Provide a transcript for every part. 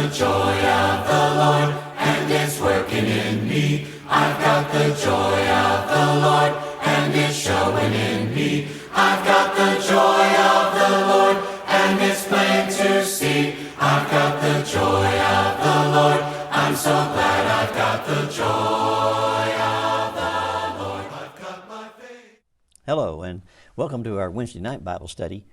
the joy of the Lord, and it's working in me. I've got the joy of the Lord, and it's showing in me. I've got the joy of the Lord, and it's plain to see. I've got the joy of the Lord. I'm so glad I've got the joy of the Lord. I've got my faith. Hello, and welcome to our Wednesday night Bible study.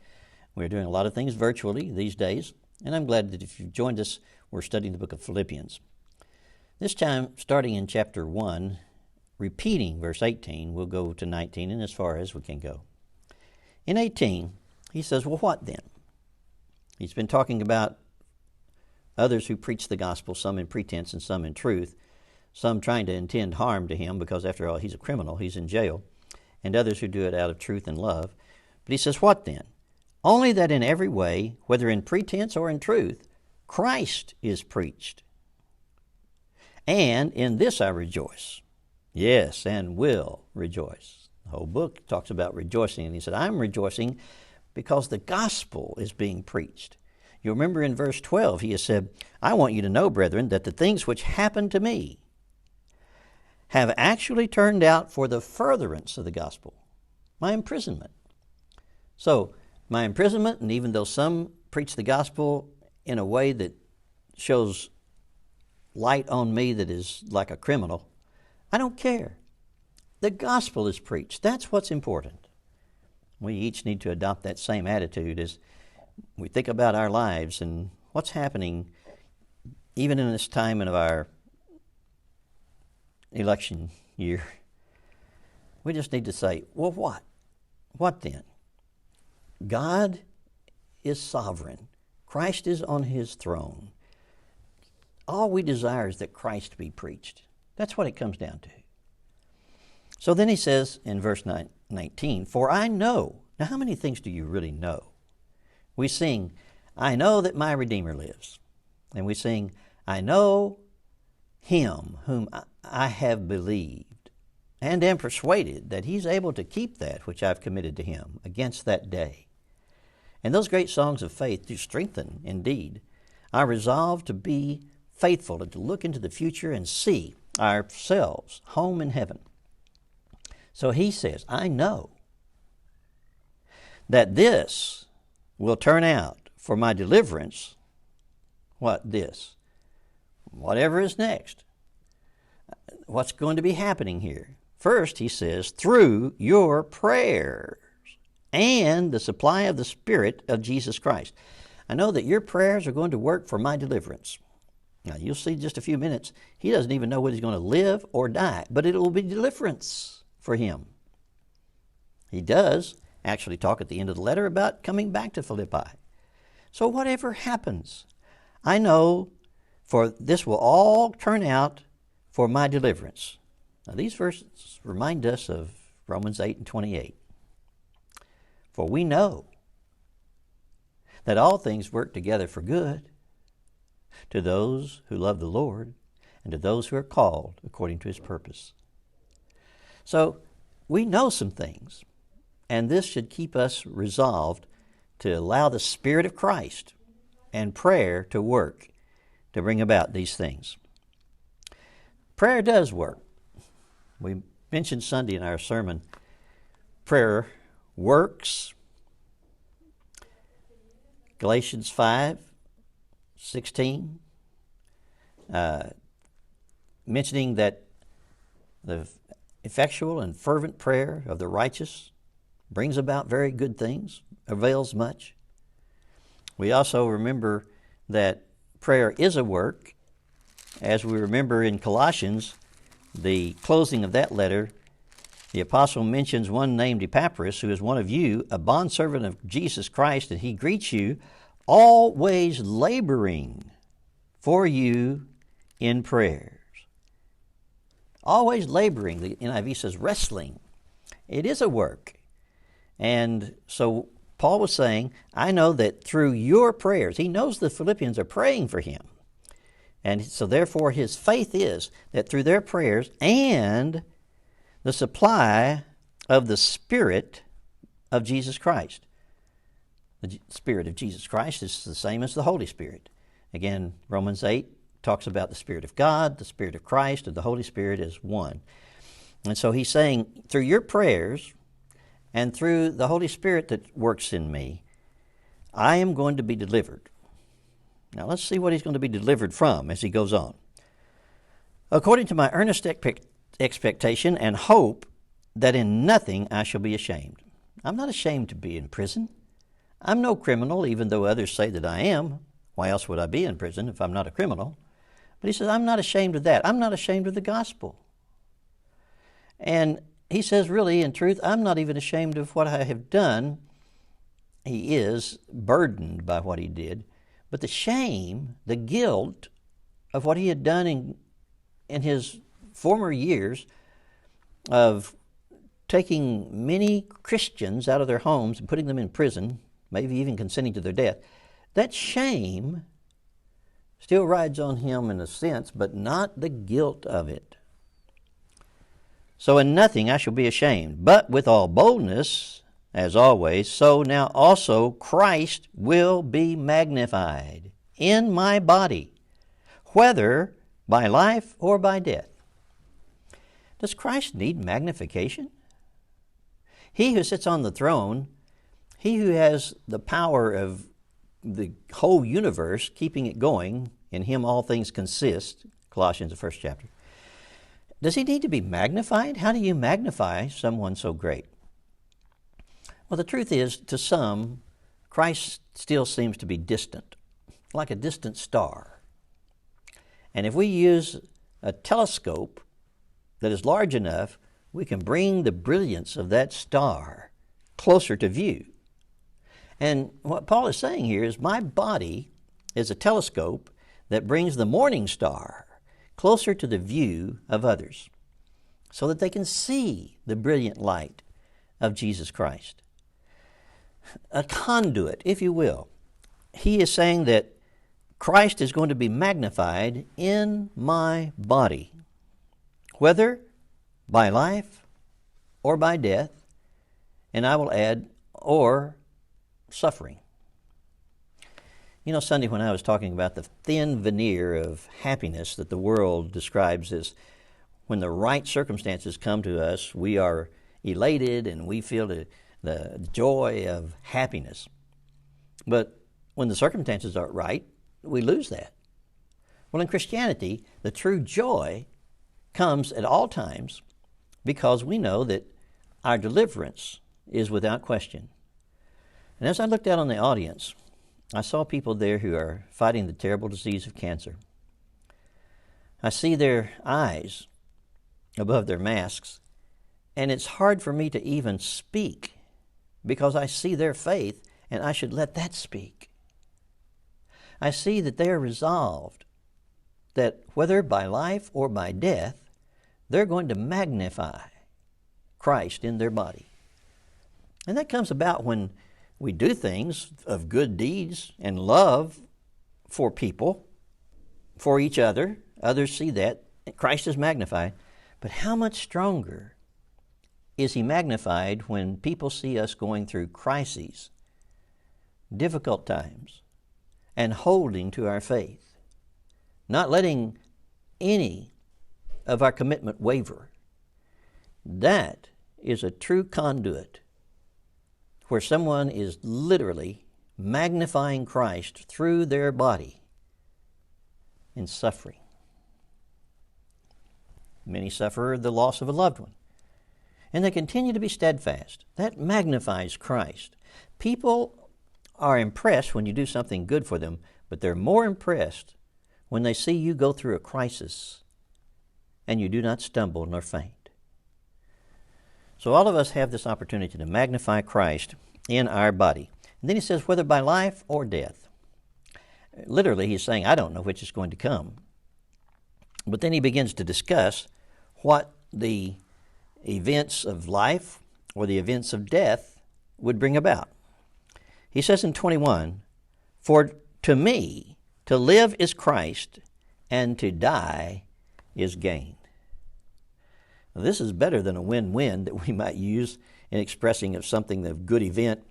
We're doing a lot of things virtually these days, and I'm glad that if you've joined us, we're studying the book of Philippians. This time, starting in chapter 1, repeating verse 18, we'll go to 19 and as far as we can go. In 18, he says, well, what then? He's been talking about others who preach the gospel, some in pretense and some in truth, some trying to intend harm to him because, after all, he's a criminal, he's in jail, and others who do it out of truth and love. But he says, what then? Only that in every way, whether in pretense or in truth, Christ is preached. And in this I rejoice. Yes, and will rejoice. The whole book talks about rejoicing. And he said, I'm rejoicing because the gospel is being preached. You remember in verse 12, he has said, I want you to know, brethren, that the things which happened to me have actually turned out for the furtherance of the gospel, my imprisonment. So, my imprisonment, and even though some preach the gospel in a way that shows light on me that is like a criminal, I don't care. The gospel is preached. That's what's important. We each need to adopt that same attitude as we think about our lives and what's happening even in this time of our election year. We just need to say, well, what? What then? God is sovereign. Christ is on his throne. All we desire is that Christ be preached. That's what it comes down to. So then he says in verse 19, for I know. Now, how many things do you really know? We sing, I know that my Redeemer lives. And we sing, I know him whom I have believed, and am persuaded that he's able to keep that which I've committed to him against that day. And those great songs of faith do strengthen, indeed. I resolve to be faithful and to look into the future and see ourselves home in heaven. So he says, I know that this will turn out for my deliverance. What this? Whatever is next. What's going to be happening here? First, he says, through your prayers and the supply of the Spirit of Jesus Christ. I know that your prayers are going to work for my deliverance. Now, you'll see in just a few minutes, he doesn't even know whether he's going to live or die, but it will be deliverance for him. He does actually talk at the end of the letter about coming back to Philippi. So whatever happens, I know for this will all turn out for my deliverance. Now, these verses remind us of Romans 8 and 28. For we know that all things work together for good to those who love the Lord and to those who are called according to his purpose. So we know some things, and this should keep us resolved to allow the Spirit of Christ and prayer to work to bring about these things. Prayer does work. We mentioned Sunday in our sermon, prayer works. Galatians 5:16, mentioning that the effectual and fervent prayer of the righteous brings about very good things, avails much. We also remember that prayer is a work. As we remember in Colossians, the closing of that letter, the apostle mentions one named Epaphras, who is one of you, a bondservant of Jesus Christ, and he greets you, always laboring for you in prayers. Always laboring. The NIV says wrestling. It is a work. And so Paul was saying, I know that through your prayers, he knows the Philippians are praying for him. And so therefore his faith is that through their prayers and the supply of the Spirit of Jesus Christ. The Spirit of Jesus Christ is the same as the Holy Spirit. Again, Romans 8 talks about the Spirit of God, the Spirit of Christ, and the Holy Spirit as one. And so he's saying, through your prayers and through the Holy Spirit that works in me, I am going to be delivered. Now let's see what he's going to be delivered from as he goes on. According to my earnest expectation and hope that in nothing I shall be ashamed. I'm not ashamed to be in prison. I'm no criminal, even though others say that I am. Why else would I be in prison if I'm not a criminal? But he says, I'm not ashamed of that. I'm not ashamed of the gospel. And he says, really, in truth, I'm not even ashamed of what I have done. He is burdened by what he did. But the shame, the guilt of what he had done in his former years of taking many Christians out of their homes and putting them in prison, maybe even consenting to their death, that shame still rides on him in a sense, but not the guilt of it. So in nothing I shall be ashamed, but with all boldness, as always, so now also Christ will be magnified in my body, whether by life or by death. Does Christ need magnification? He who sits on the throne, he who has the power of the whole universe, keeping it going, in him all things consist, Colossians, the first chapter. Does he need to be magnified? How do you magnify someone so great? Well, the truth is, to some, Christ still seems to be distant, like a distant star. And if we use a telescope that is large enough, we can bring the brilliance of that star closer to view. And what Paul is saying here is my body is a telescope that brings the morning star closer to the view of others so that they can see the brilliant light of Jesus Christ. A conduit, if you will. He is saying that Christ is going to be magnified in my body, whether by life or by death, and I will add, or suffering. You know, Sunday when I was talking about the thin veneer of happiness that the world describes as when the right circumstances come to us, we are elated and we feel the joy of happiness. But when the circumstances aren't right, we lose that. Well, in Christianity, the true joy comes at all times because we know that our deliverance is without question. And as I looked out on the audience, I saw people there who are fighting the terrible disease of cancer. I see their eyes above their masks, and it's hard for me to even speak because I see their faith, and I should let that speak. I see that they are resolved that whether by life or by death, they're going to magnify Christ in their body. And that comes about when we do things of good deeds and love for people, for each other. Others see that. Christ is magnified. But how much stronger is he magnified when people see us going through crises, difficult times, and holding to our faith, not letting any of our commitment waver. That is a true conduit where someone is literally magnifying Christ through their body in suffering. Many suffer the loss of a loved one, and they continue to be steadfast. That magnifies Christ. People are impressed when you do something good for them, but they're more impressed when they see you go through a crisis and you do not stumble nor faint. So all of us have this opportunity to magnify Christ in our body. And then he says, whether by life or death. Literally, he's saying, I don't know which is going to come. But then he begins to discuss what the events of life or the events of death would bring about. He says in 21, for to me, to live is Christ, and to die is gain. Now, this is better than a win-win that we might use in expressing of something of good event,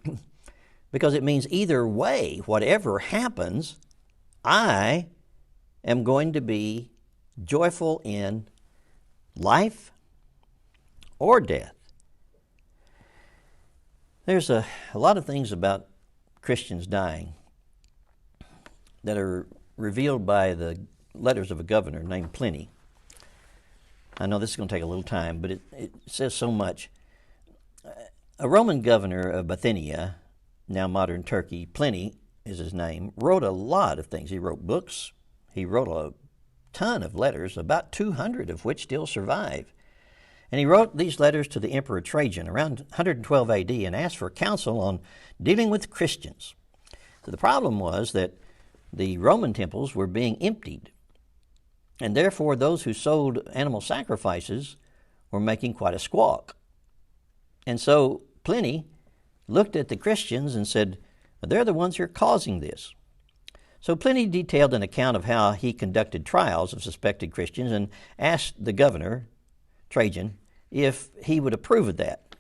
because it means either way, whatever happens, I am going to be joyful in life or death. There's a lot of things about Christians dying that are revealed by the letters of a governor named Pliny. I know this is going to take a little time, but it says so much. A Roman governor of Bithynia, now modern Turkey, Pliny is his name, wrote a lot of things. He wrote books. He wrote a ton of letters, about 200 of which still survive. And he wrote these letters to the Emperor Trajan around 112 AD and asked for counsel on dealing with Christians. So the problem was that the Roman temples were being emptied, and therefore those who sold animal sacrifices were making quite a squawk. And so Pliny looked at the Christians and said, they're the ones who are causing this. So Pliny detailed an account of how he conducted trials of suspected Christians and asked the governor, Trajan, if he would approve of that.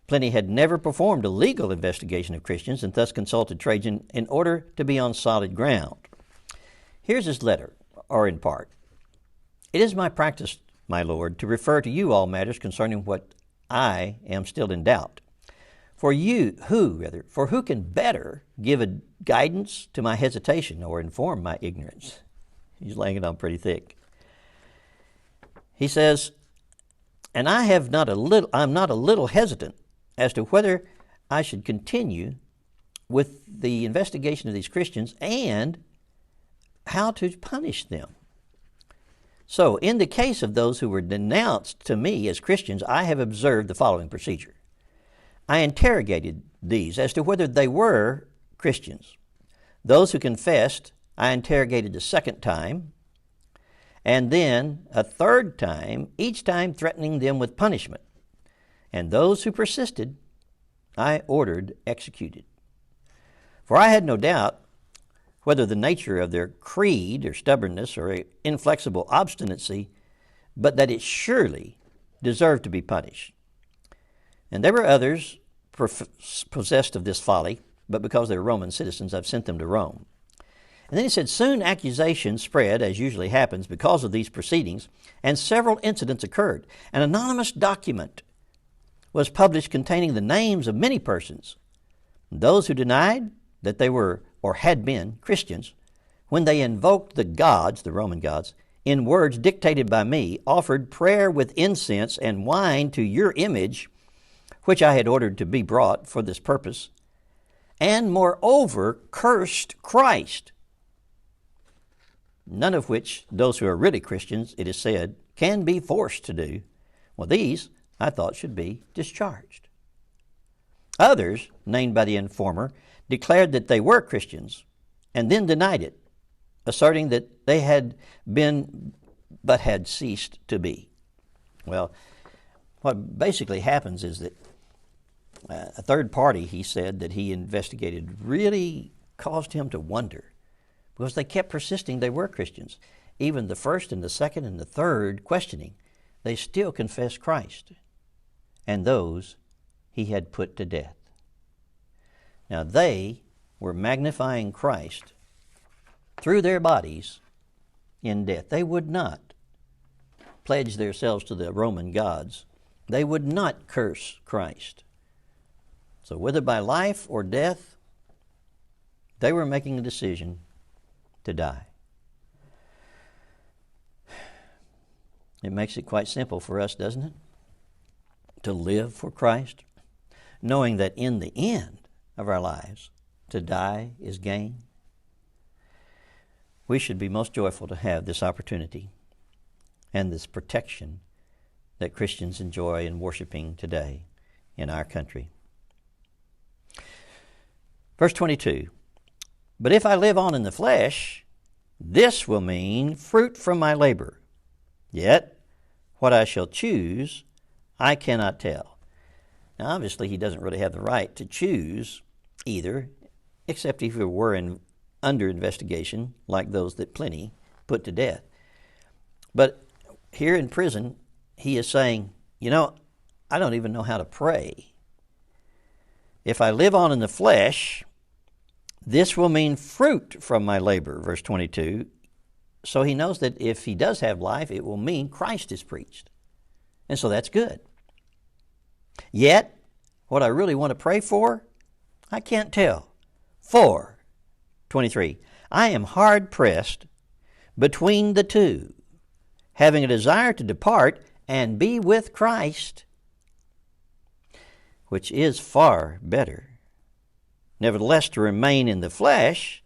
Pliny had never performed a legal investigation of Christians and thus consulted Trajan in order to be on solid ground. Here's his letter, or in part. It is my practice, my lord, to refer to you all matters concerning what I am still in doubt. For who can better give a guidance to my hesitation or inform my ignorance? He's laying it on pretty thick. He says, and I'm not a little hesitant as to whether I should continue with the investigation of these Christians and how to punish them. So, in the case of those who were denounced to me as Christians, I have observed the following procedure. I interrogated these as to whether they were Christians. Those who confessed, I interrogated the second time, and then a third time, each time threatening them with punishment. And those who persisted, I ordered executed. For I had no doubt whether the nature of their creed or stubbornness or inflexible obstinacy, but that it surely deserved to be punished. And there were others possessed of this folly, but because they were Roman citizens, I've sent them to Rome. And then he said, soon accusations spread, as usually happens, because of these proceedings, and several incidents occurred. An anonymous document was published containing the names of many persons. Those who denied that they were or had been Christians, when they invoked the gods, the Roman gods, in words dictated by me, offered prayer with incense and wine to your image, which I had ordered to be brought for this purpose, and moreover cursed Christ. None of which those who are really Christians, it is said, can be forced to do. Well, these, I thought, should be discharged. Others, named by the informer, declared that they were Christians and then denied it, asserting that they had been but had ceased to be. Well, what basically happens is that a third party, he said, that he investigated really caused him to wonder, because they kept persisting they were Christians. Even the first and the second and the third questioning, they still confessed Christ, and those he had put to death. Now they were magnifying Christ through their bodies in death. They would not pledge themselves to the Roman gods. They would not curse Christ. So whether by life or death, they were making a decision to die. It makes it quite simple for us, doesn't it? To live for Christ, knowing that in the end of our lives, to die is gain. We should be most joyful to have this opportunity and this protection that Christians enjoy in worshiping today in our country. Verse 22, but if I live on in the flesh, this will mean fruit from my labor. Yet, what I shall choose, I cannot tell. Now, obviously, he doesn't really have the right to choose either, except if he were under investigation, like those that Pliny put to death. But here in prison, he is saying, I don't even know how to pray. If I live on in the flesh, This will mean fruit from my labor, verse 22. So he knows that if he does have life, it will mean Christ is preached. And so that's good. Yet, what I really want to pray for, I can't tell. For, 23, I am hard pressed between the two, having a desire to depart and be with Christ, which is far better. Nevertheless, to remain in the flesh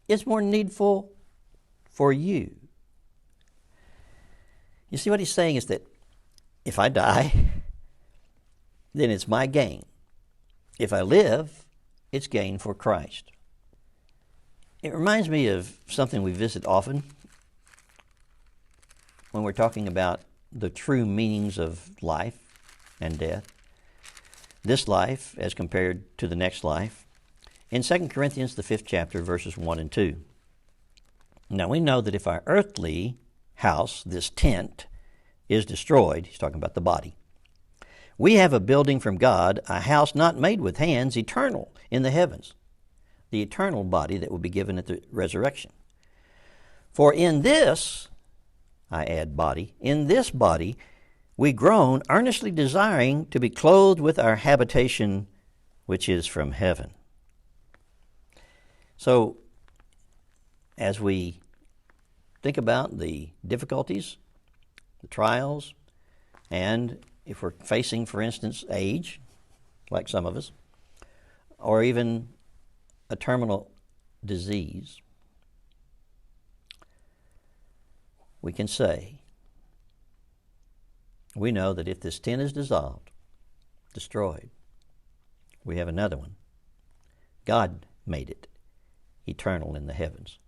is more needful for you. You see, what he's saying is that if I die, then it's my gain. If I live, it's gain for Christ. It reminds me of something we visit often when we're talking about the true meanings of life and death. This life as compared to the next life. In 2 Corinthians, the 5th chapter, verses 1 and 2. Now we know that if our earthly house, this tent, is destroyed, he's talking about the body, we have a building from God, a house not made with hands, eternal in the heavens, the eternal body that will be given at the resurrection. For in this, I add body, in this body we groan, earnestly desiring to be clothed with our habitation, which is from heaven. So, as we think about the difficulties, the trials, and if we're facing, for instance, age, like some of us, or even a terminal disease, we can say, we know that if this tent is dissolved, destroyed, we have another one. God made it eternal in the heavens.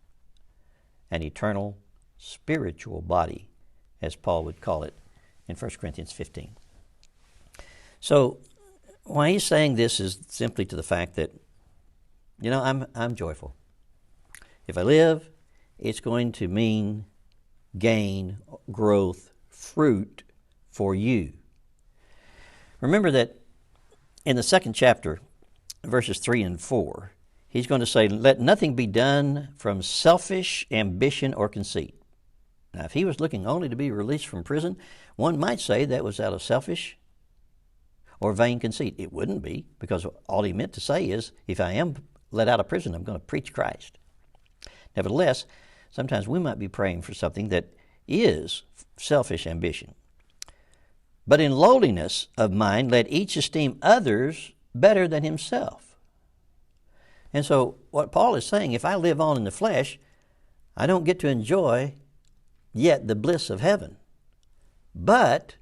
An eternal spiritual body, as Paul would call it in 1 Corinthians 15. So, why he's saying this is simply to the fact that, I'm joyful. If I live, it's going to mean gain, growth, fruit for you. Remember that in the 2nd chapter, verses 3 and 4, he's going to say, let nothing be done from selfish ambition or conceit. Now, if he was looking only to be released from prison, one might say that was out of selfish or vain conceit. It wouldn't be, because all he meant to say is, if I am let out of prison, I'm going to preach Christ. Nevertheless, sometimes we might be praying for something that is selfish ambition. But in lowliness of mind, let each esteem others better than himself. And so what Paul is saying, if I live on in the flesh, I don't get to enjoy yet the bliss of heaven. But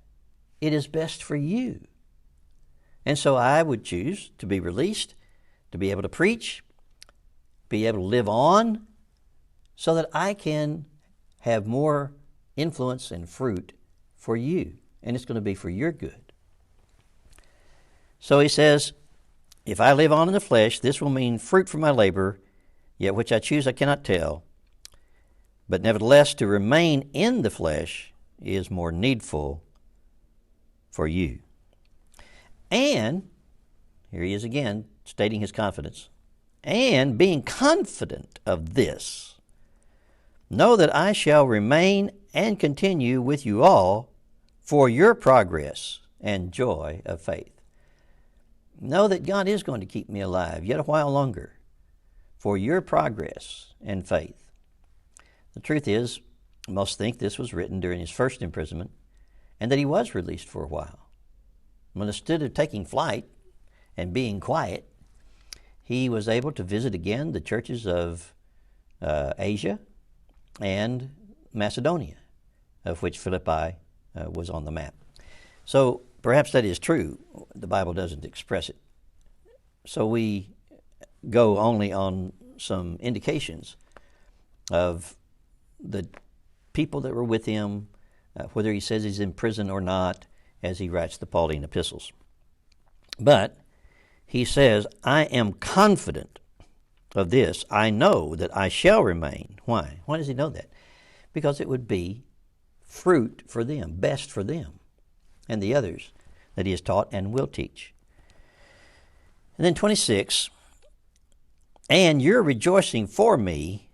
it is best for you. And so I would choose to be released, to be able to preach, be able to live on, so that I can have more influence and fruit for you. And it's going to be for your good. So he says, if I live on in the flesh, this will mean fruit from my labor, yet which I choose I cannot tell. But nevertheless, to remain in the flesh is more needful for you. And, here he is again, stating his confidence, and being confident of this, know that I shall remain and continue with you all for your progress and joy of faith. Know that God is going to keep me alive yet a while longer for your progress and faith. The truth is, most think this was written during his first imprisonment and that he was released for a while. When instead of taking flight and being quiet, he was able to visit again the churches of Asia and Macedonia, of which Philippi was on the map. So perhaps that is true. The Bible doesn't express it. So we go only on some indications of the people that were with him, whether he says he's in prison or not, as he writes the Pauline epistles. But he says, I am confident of this. I know that I shall remain. Why? Why does he know that? Because it would be fruit for them, best for them, and the others that he has taught and will teach. And then 26, and your rejoicing for me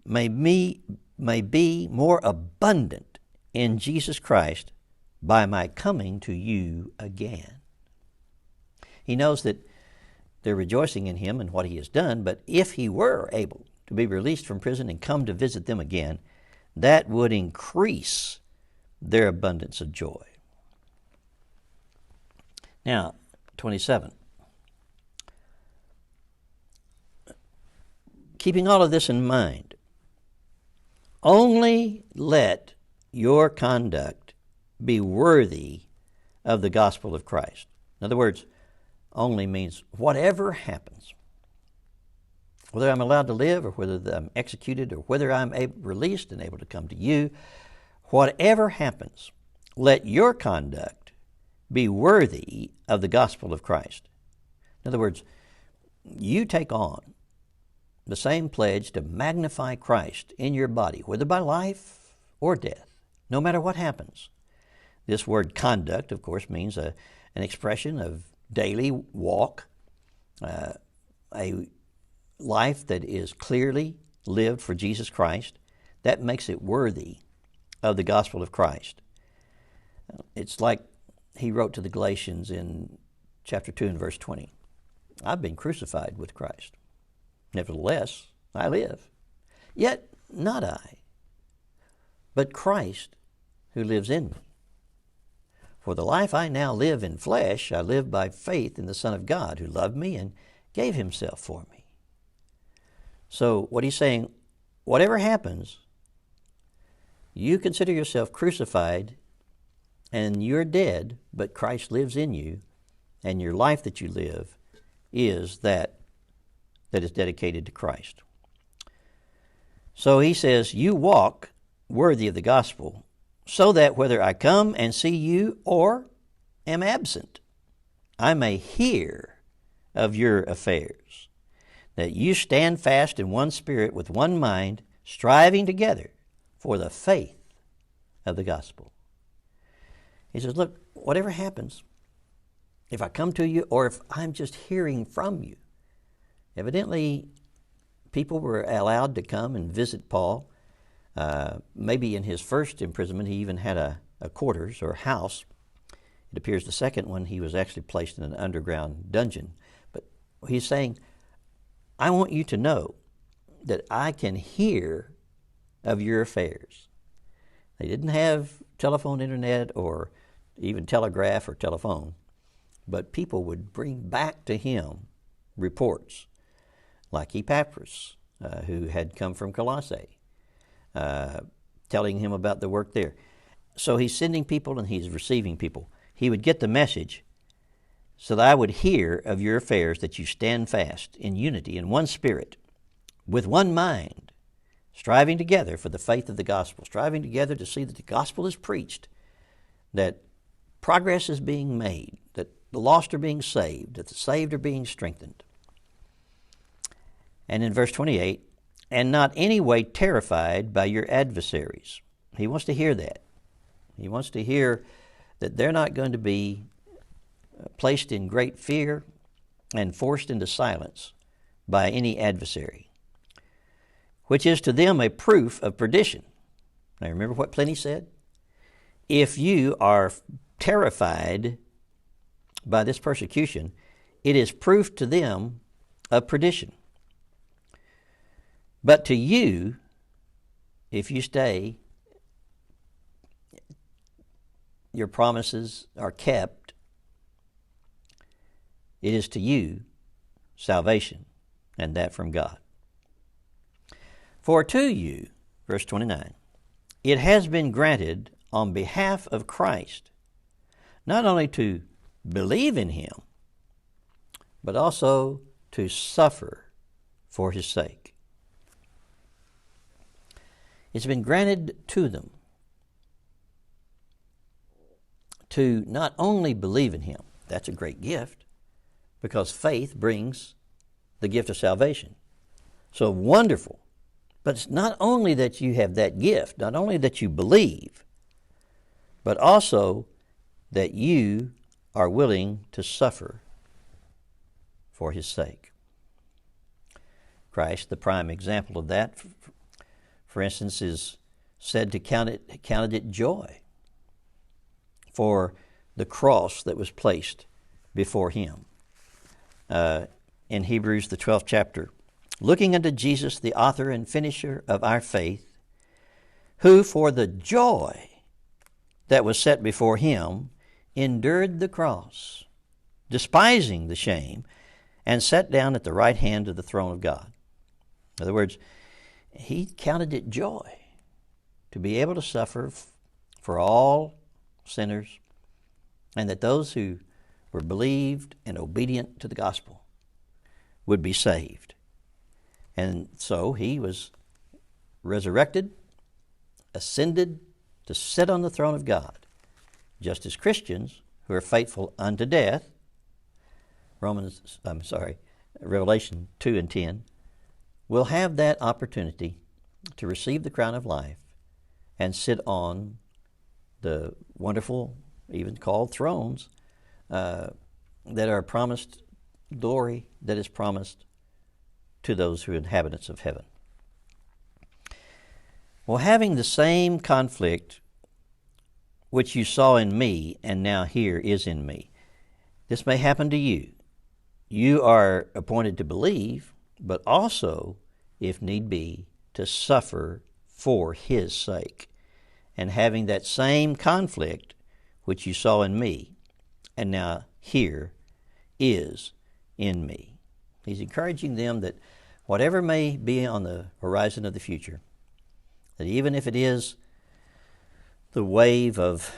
may be more abundant in Jesus Christ by my coming to you again. He knows that they're rejoicing in him and what he has done, but if he were able to be released from prison and come to visit them again, that would increase their abundance of joy. Now, 27. Keeping all of this in mind, only let your conduct be worthy of the gospel of Christ. In other words, only means whatever happens, whether I'm allowed to live or whether I'm executed or whether I'm released and able to come to you, whatever happens, let your conduct be worthy of the gospel of Christ. In other words, you take on the same pledge to magnify Christ in your body, whether by life or death, no matter what happens. This word conduct, of course, means an expression of daily walk, a life that is clearly lived for Jesus Christ. That makes it worthy of the gospel of Christ. It's like he wrote to the Galatians in chapter 2 and verse 20. I've been crucified with Christ. Nevertheless, I live. Yet not I, but Christ who lives in me. For the life I now live in flesh, I live by faith in the Son of God who loved me and gave himself for me. So what he's saying, whatever happens, you consider yourself crucified and you're dead, but Christ lives in you, and your life that you live is that is dedicated to Christ. So he says, you walk worthy of the gospel, so that whether I come and see you or am absent, I may hear of your affairs, that you stand fast in one spirit with one mind, striving together for the faith of the gospel. He says, look, whatever happens, if I come to you or if I'm just hearing from you. Evidently, people were allowed to come and visit Paul. Maybe in his first imprisonment, he even had a quarters or house. It appears the second one, he was actually placed in an underground dungeon. But he's saying, I want you to know that I can hear of your affairs. They didn't have telephone, internet, or even telegraph or telephone, but people would bring back to him reports, like Epaphras, who had come from Colossae, telling him about the work there. So he's sending people and he's receiving people. He would get the message so that I would hear of your affairs, that you stand fast in unity, in one spirit, with one mind, striving together for the faith of the gospel, striving together to see that the gospel is preached, that progress is being made, that the lost are being saved, that the saved are being strengthened. And in verse 28, and not any way terrified by your adversaries. He wants to hear that. He wants to hear that they're not going to be placed in great fear and forced into silence by any adversary, which is to them a proof of perdition. Now remember what Pliny said? If you are terrified by this persecution, it is proof to them of perdition. But to you, if you stay, your promises are kept, it is to you salvation, and that from God. For to you, verse 29, it has been granted on behalf of Christ, not only to believe in him, but also to suffer for his sake. It's been granted to them to not only believe in him, that's a great gift, because faith brings the gift of salvation. So wonderful. But it's not only that you have that gift, not only that you believe, but also that you are willing to suffer for his sake. Christ. The prime example of that, for instance, is said to counted it joy for the cross that was placed before him. In Hebrews, the 12th chapter, looking unto Jesus, the author and finisher of our faith, who for the joy that was set before him endured the cross, despising the shame, and sat down at the right hand of the throne of God. In other words, he counted it joy to be able to suffer for all sinners, and that those who were believed and obedient to the gospel would be saved. And so he was resurrected, ascended to sit on the throne of God, just as Christians who are faithful unto death, Revelation 2 and 10, will have that opportunity to receive the crown of life and sit on the wonderful, even called thrones, that are promised, glory that is promised to those who are inhabitants of heaven. Well, having the same conflict which you saw in me and now here is in me, this may happen to you. You are appointed to believe, but also, if need be, to suffer for his sake. And having that same conflict which you saw in me and now here is in me. He's encouraging them that whatever may be on the horizon of the future, that even if it is the wave of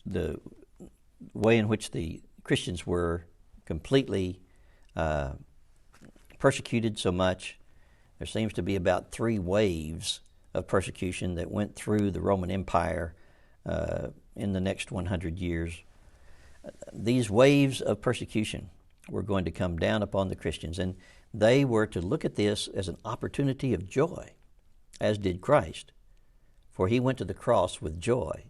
the way in which the Christians were completely persecuted so much, there seems to be about 3 waves of persecution that went through the Roman Empire in the next 100 years. These waves of persecution were going to come down upon the Christians, and they were to look at this as an opportunity of joy, as did Christ. For he went to the cross with joy,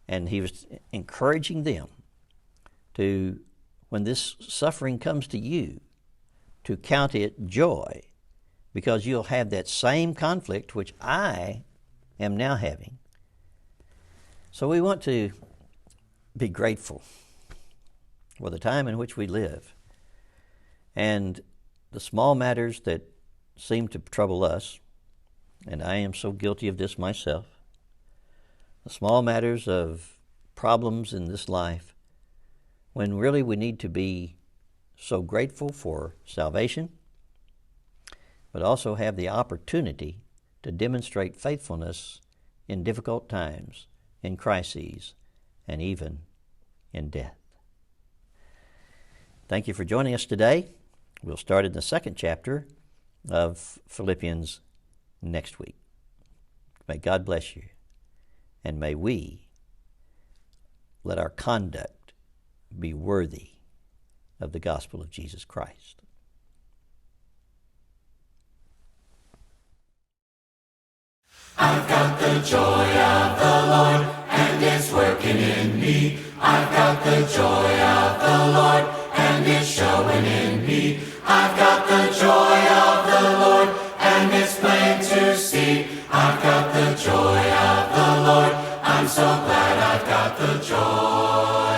and he was encouraging them to, when this suffering comes to you, to count it joy, because you'll have that same conflict which I am now having. So we want to be grateful for the time in which we live, and the small matters that seem to trouble us, and I am so guilty of this myself, the small matters of problems in this life, when really we need to be so grateful for salvation, but also have the opportunity to demonstrate faithfulness in difficult times, in crises, and even in death. Thank you for joining us today. We'll start in the 2nd chapter of Philippians next week. May God bless you, and may we let our conduct be worthy of the gospel of Jesus Christ. I've got the joy of the Lord, and it's working in me. I've got the joy of the Lord, and it's showing in me. I've got the joy of the Lord, and it's plain to see. I've got the joy of the Lord. I'm so glad I've got the joy